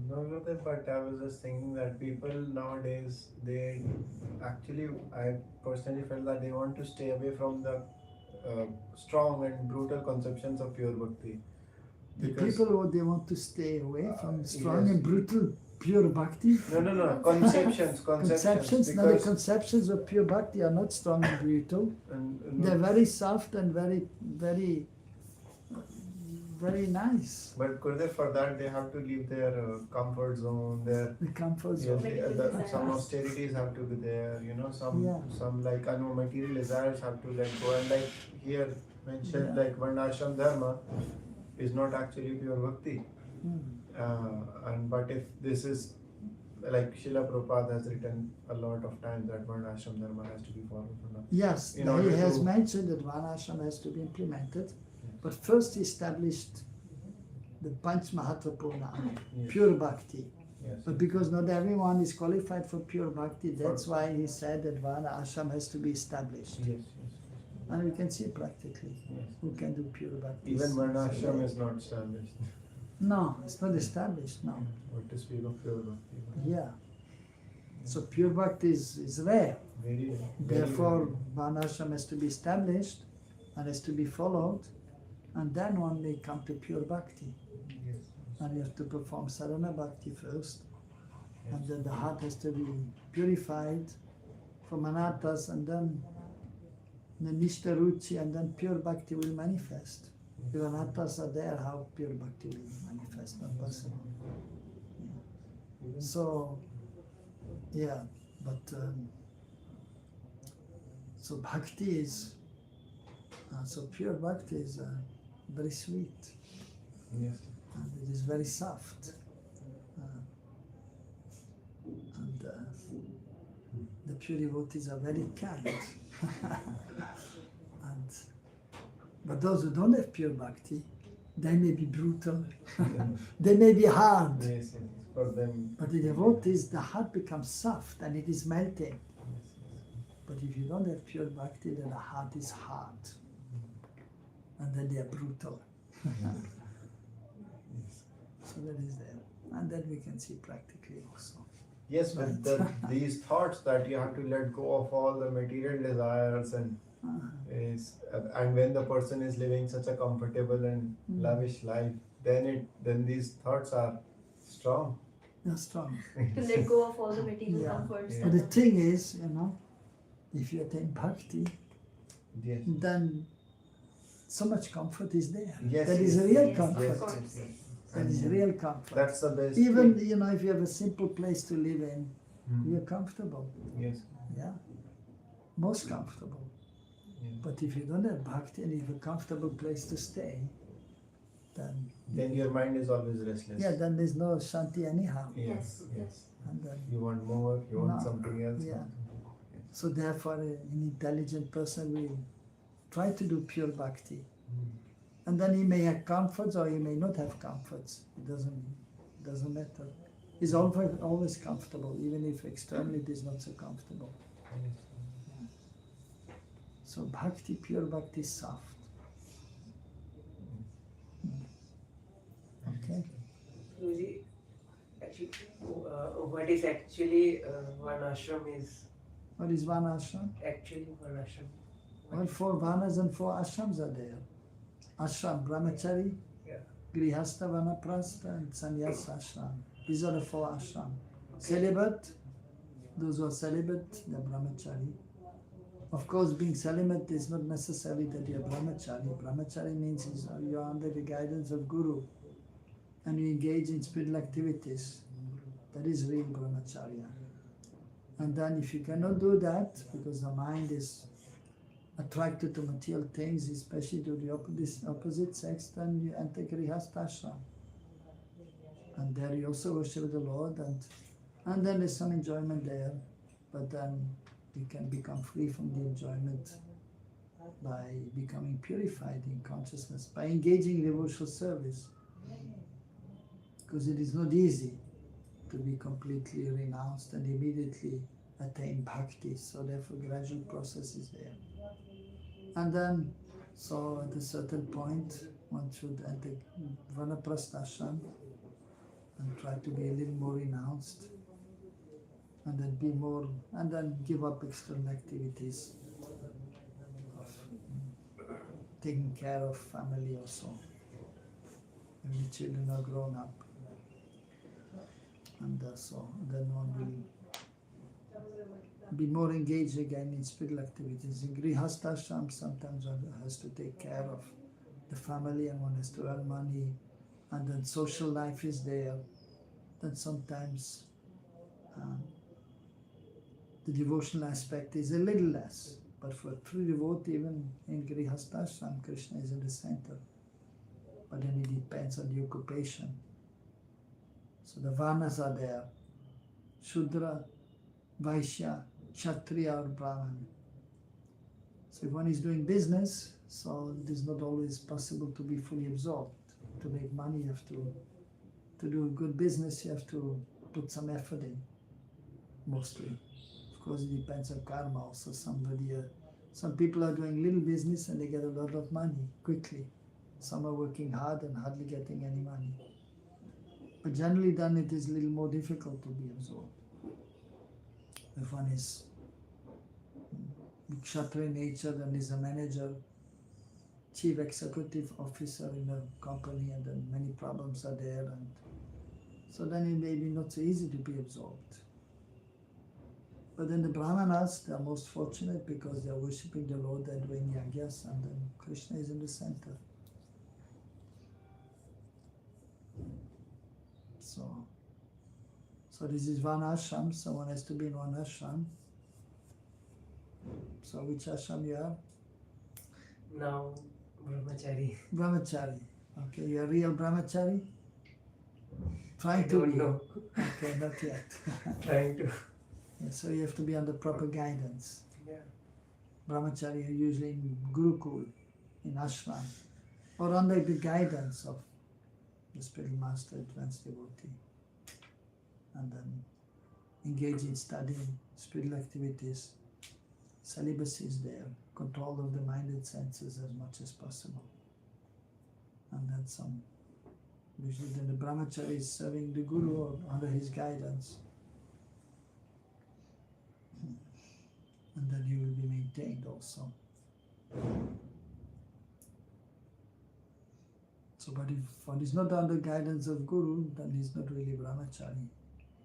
No, Gurudev, but I was just thinking that people nowadays, I personally felt that they want to stay away from the strong and brutal conceptions of pure bhakti. The Because people they want to stay away from strong yes. and brutal pure bhakti. No, conceptions. Conceptions, now the Because conceptions of pure bhakti are not strong and brutal. and, They're very soft and very nice. but Gurudev, for that they have to leave their comfort zone, their The comfort yes, zone. some austerities have to be there, some Yeah. some like material desires have to let go, and like here mentioned, Yeah. like Varnashram dharma is not actually pure bhakti. And but if this is like Srila Prabhupada has written a lot of times that Varnashram dharma has to be followed. Yes, In he order has to- mentioned that Varnashram has to be implemented, but first he established the Panch Mahatrapurna, Yes. pure bhakti. Yes. But because not everyone is qualified for pure bhakti, that's why he said that Vana ashram has to be established. Yes. And we can see practically Yes. who can do pure bhakti. Even Varnashram is not established. No, it's not established, no. What to speak of pure bhakti? Yeah. So pure bhakti is rare. Very. Therefore, Vana ashram has to be established and has to be followed, and then one may come to pure bhakti. Yes. And you have to perform sadhana bhakti first, and then the heart has to be purified from anarthas, and then the nishta ruchi, and then pure bhakti will manifest. If anarthas are there, how pure bhakti will manifest? Not possible. Yeah. So, yeah, but so bhakti is, so pure bhakti is very sweet. Yes. And it is very soft. And the pure devotees are very kind. But those who don't have pure bhakti, they may be brutal, they may be hard. Yes. For them. But the devotees, the heart becomes soft and it is melting. But if you don't have pure bhakti, then the heart is hard. And then they are brutal. So that is there. And then we can see practically also. Yes, but these thoughts that you have to let go of all the material desires and when the person is living such a comfortable and lavish life, then these thoughts are strong. They're strong. To let go of all the material Yeah. comforts. Yeah. But the thing is, if you attain bhakti, Yes. then so much comfort is there. Yes, That is yes, real yes, comfort. of course. That is real comfort. That's the best. Even thing. if you have a simple place to live in, you're comfortable. Yes. Yeah, most comfortable. Yeah. But if you don't have bhakti and you have a comfortable place to stay, Then your mind is always restless. then there's no shanti anyhow. Yes. And then, You want more. You want No. something else. Yeah. So therefore, an intelligent person will try to do pure bhakti. And then he may have comforts or he may not have comforts. It doesn't matter. He's always comfortable, even if externally it is not so comfortable. So bhakti, pure bhakti is soft. Okay? Guruji, actually, what is actually Varnashram is What is Vana ashram? actually Varnashram. Well, 4 Vanas and 4 ashrams are there. Ashram, brahmachari, Yeah. grihastha, vanaprastha, and sannyasa ashram. These are the 4 ashram. Celibate, those who are celibate, they are brahmachari. Of course, being celibate is not necessarily that you are brahmachari. Brahmachari means you are under the guidance of Guru and you engage in spiritual activities. That is real brahmacharya. And then if you cannot do that, because the mind is attracted to material things, especially to the opposite sex, then you enter grihastha ashram. And there you also worship the Lord, and then there's some enjoyment there, but then you can become free from the enjoyment by becoming purified in consciousness, by engaging in devotional service. Because it is not easy to be completely renounced and immediately attain bhakti, so therefore gradual process is there. And then, so at a certain point, one should enter vanaprastha ashram and try to be a little more renounced, and then give up external activities. taking care of family also. When the children are grown up. And so then one will be more engaged again in spiritual activities. In Grihasthashram, sometimes one has to take care of the family and one has to earn money, and then social life is there. Then sometimes the devotional aspect is a little less. But for true devotee, even in Grihasthashram, Krishna is in the center. But then it depends on the occupation. So the Varnas are there. Shudra, Vaishya, Kshatriya or Brahman. So if one is doing business, so it is not always possible to be fully absorbed. To make money, you have to do good business, you have to put some effort in, mostly. Of course, it depends on karma also. Some people are doing little business and they get a lot of money quickly. Some are working hard and hardly getting any money. But generally then it is a little more difficult to be absorbed. If one is Kshatriya nature and is a manager, chief executive officer in a company, and then many problems are there, and so then it may be not so easy to be absorbed. But then the Brahmanas, they are most fortunate because they are worshipping the Lord, they are doing yagyas, and then Krishna is in the center. So this is one ashram, so one has to be in one ashram. So which ashram you are? Now, Brahmachari. Brahmachari. Okay, you are real Brahmachari? Trying I to don't be. know. Okay, not yet. Trying to. Yeah, so you have to be under proper guidance. Yeah. Brahmachari are usually in Gurukul, in ashram, or under the guidance of the spiritual master, advanced devotee, and then engage in studying spiritual activities. Celibacy is there, control of the mind and senses as much as possible. And then usually then the brahmachari is serving the guru or under his guidance. And then he will be maintained also. So, but if one is not under guidance of guru, then he's not really brahmachari.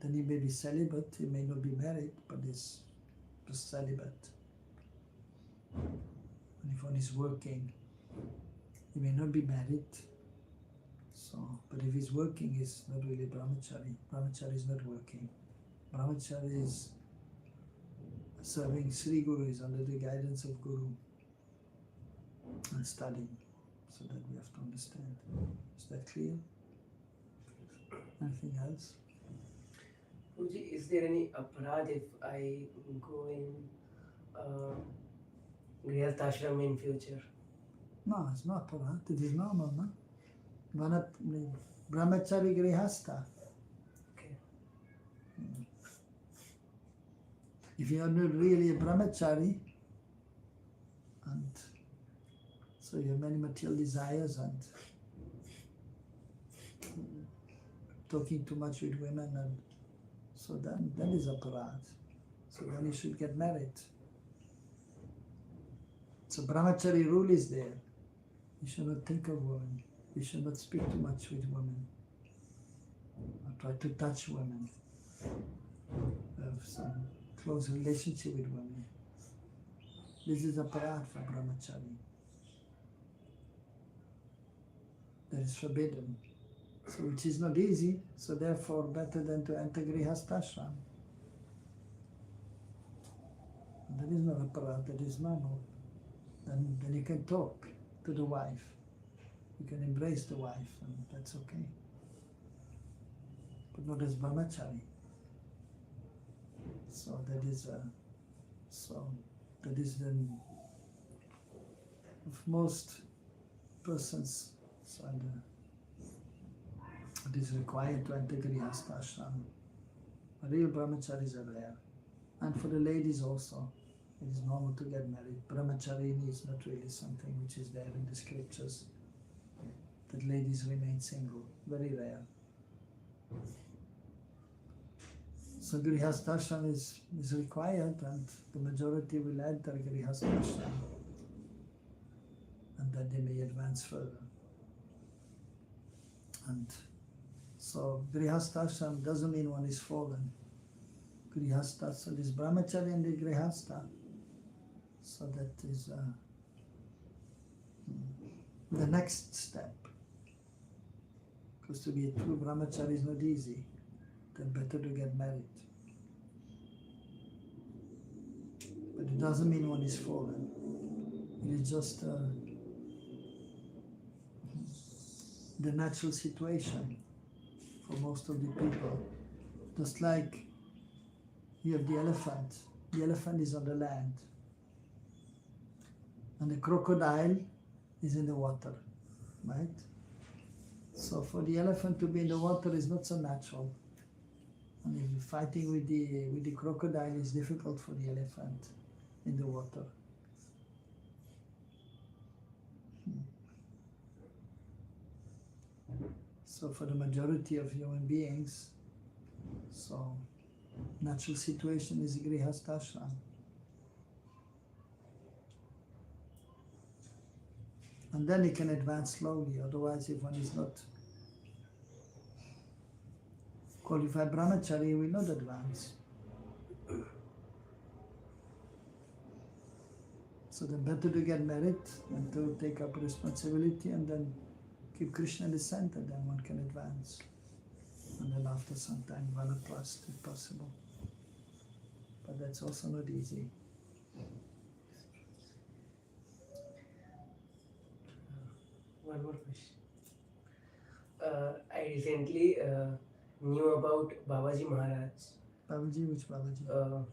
Then he may be celibate, he may not be married, but he's just celibate. And if one is working, he may not be married. So, but if he's working, he's not really brahmachari. Brahmachari is not working. Brahmachari is serving Sri Guru, is under the guidance of Guru and studying. So that we have to understand. Is that clear? Anything else? Guruji, is there any aparad if I go in Grihasthashram in future? No, it's not parat. It is normal, no? Brahmachari Grihastha. Okay. If you are not really a brahmachari, and so you have many material desires and talking too much with women, and so then that is aparad. So then you should get married. So brahmachari rule is there. You should not think of women. You should not speak too much with women. Or try to touch women. Have some close relationship with women. This is aparad for brahmachari. That is forbidden. So which is not easy, so therefore better than to enter Grihasthashram. That is not aparad, that is normal. Then you can talk to the wife. You can embrace the wife, and that's okay. But not as brahmachari. So that is then of most persons. So it is required to enter Grihasthashram. Real brahmacharis are rare, and for the ladies also. It is normal to get married. Brahmacharini is not really something which is there in the scriptures. That ladies remain single. Very rare. So Grihasthashram is required, and the majority will enter Grihasthashram. And that they may advance further. And so Grihastha ashram doesn't mean one is fallen. Grihastha, so this brahmacharya and the Grihastha, so that is the next step. Because to be a true brahmachari is not easy, then better to get married. But it doesn't mean one is fallen. It is just the natural situation for most of the people. Just like you have the elephant is on the land, and the crocodile is in the water, right? So for the elephant to be in the water is not so natural. And if you're fighting with the crocodile, it's difficult for the elephant in the water. So for the majority of human beings, so natural situation is Grihastha ashram. And then it can advance slowly, otherwise if one is not qualified brahmachari, he will not advance. So then better to get married and to take up responsibility and then keep Krishna in the center, then one can advance. And then after some time, vanaprastha if possible. But that's also not easy. One more question. I recently knew about Babaji Maharaj. Babaji, which Babaji?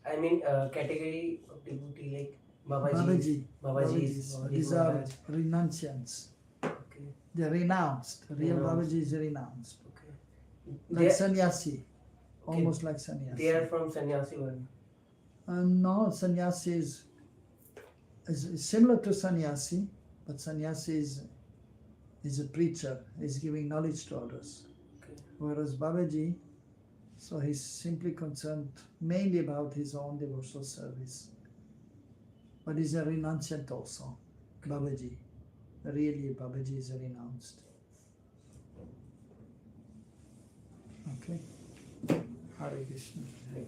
I mean category of devotee like Babajis. Babajis. These are renunciants. Okay. They are renounced. Real Renounced. Babaji is renounced. Okay. Like sannyasi. Almost like sannyasi. They are from sannyasi one. No, sannyasi is similar to sannyasi, but sannyasi is a preacher. He's giving knowledge to others. Okay. Whereas Babaji, so he's simply concerned mainly about his own devotional service. But he's a renunciant also, Babaji. Really, Babaji is a renounced. Okay? Hare Krishna. Right.